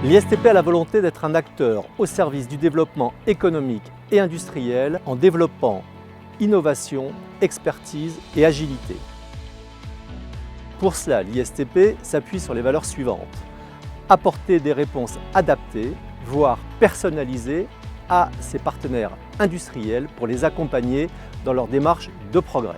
L'ISTP a la volonté d'être un acteur au service du développement économique et industriel en développant innovation, expertise et agilité. Pour cela, l'ISTP s'appuie sur les valeurs suivantes. Apporter des réponses adaptées, voire personnalisées, à ses partenaires industriels pour les accompagner dans leur démarche de progrès.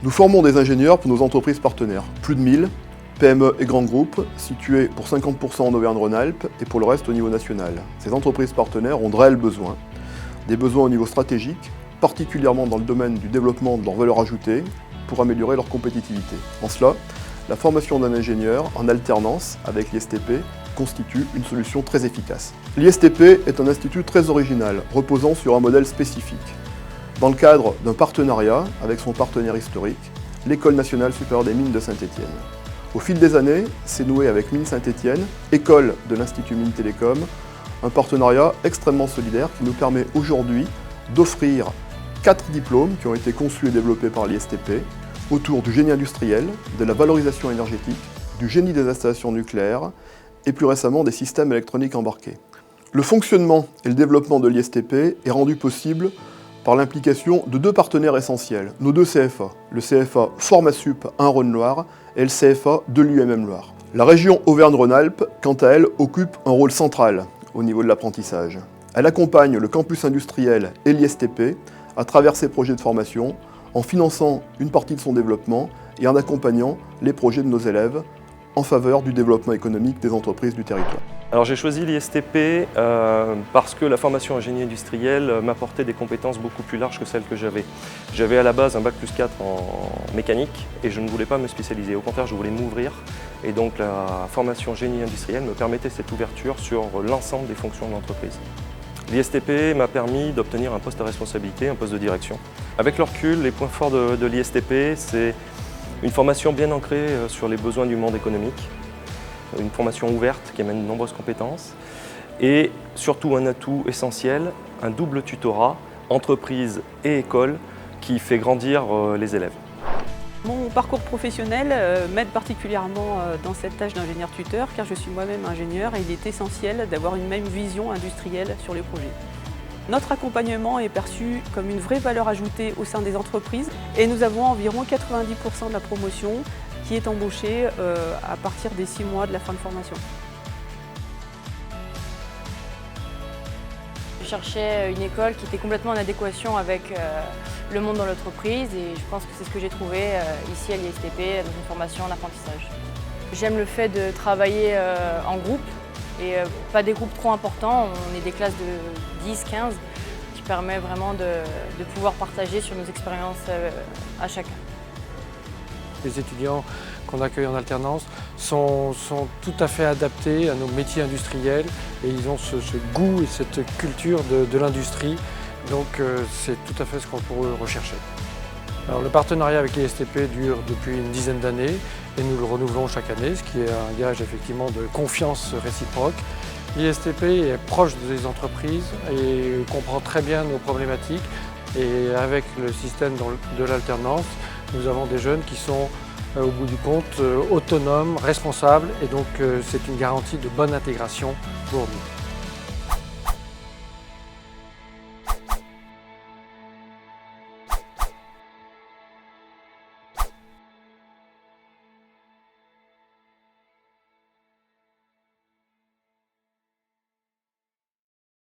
Nous formons des ingénieurs pour nos entreprises partenaires, plus de 1000, PME et grands groupes, situés pour 50% en Auvergne-Rhône-Alpes et pour le reste au niveau national. Ces entreprises partenaires ont de réels besoins, des besoins au niveau stratégique, particulièrement dans le domaine du développement de leur valeur ajoutée pour améliorer leur compétitivité. En cela, la formation d'un ingénieur en alternance avec l'ISTP constitue une solution très efficace. L'ISTP est un institut très original, reposant sur un modèle spécifique. Dans le cadre d'un partenariat avec son partenaire historique, l'École nationale supérieure des mines de Saint-Étienne. Au fil des années, s'est noué avec Mines Saint-Étienne, école de l'Institut Mines Télécom, un partenariat extrêmement solidaire qui nous permet aujourd'hui d'offrir 4 diplômes qui ont été conçus et développés par l'ISTP autour du génie industriel, de la valorisation énergétique, du génie des installations nucléaires et plus récemment des systèmes électroniques embarqués. Le fonctionnement et le développement de l'ISTP est rendu possible par l'implication de 2 partenaires essentiels, nos 2 CFA, le CFA Formasup 1 Rhône-Loire et le CFA de l'UMM Loire. La région Auvergne-Rhône-Alpes, quant à elle, occupe un rôle central au niveau de l'apprentissage. Elle accompagne le campus industriel et l'ISTP à travers ses projets de formation, en finançant une partie de son développement et en accompagnant les projets de nos élèves en faveur du développement économique des entreprises du territoire. Alors j'ai choisi l'ISTP parce que la formation en génie industriel m'apportait des compétences beaucoup plus larges que celles que j'avais. J'avais à la base un bac+4 en mécanique et je ne voulais pas me spécialiser. Au contraire, je voulais m'ouvrir et donc la formation génie industriel me permettait cette ouverture sur l'ensemble des fonctions de l'entreprise. L'ISTP m'a permis d'obtenir un poste à responsabilité, un poste de direction. Avec le recul, les points forts de l'ISTP, c'est une formation bien ancrée sur les besoins du monde économique, une formation ouverte qui amène de nombreuses compétences et surtout un atout essentiel, un double tutorat, entreprise et école qui fait grandir les élèves. Mon parcours professionnel m'aide particulièrement dans cette tâche d'ingénieur-tuteur car je suis moi-même ingénieur et il est essentiel d'avoir une même vision industrielle sur les projets. Notre accompagnement est perçu comme une vraie valeur ajoutée au sein des entreprises et nous avons environ 90% de la promotion qui est embauchée à partir des 6 mois de la fin de formation. Je cherchais une école qui était complètement en adéquation avec le monde dans l'entreprise et je pense que c'est ce que j'ai trouvé ici à l'ISTP dans une formation en apprentissage. J'aime le fait de travailler en groupe et pas des groupes trop importants, on est des classes de 10, 15 qui permet vraiment de pouvoir partager sur nos expériences à chacun. Les étudiants qu'on accueille en alternance sont tout à fait adaptés à nos métiers industriels et ils ont ce goût et cette culture de l'industrie. Donc c'est tout à fait ce qu'on pourrait rechercher. Alors, le partenariat avec l'ISTP dure depuis une dizaine d'années et nous le renouvelons chaque année, ce qui est un gage effectivement de confiance réciproque. L'ISTP est proche des entreprises et comprend très bien nos problématiques et avec le système de l'alternance, nous avons des jeunes qui sont au bout du compte autonomes, responsables et donc c'est une garantie de bonne intégration pour nous.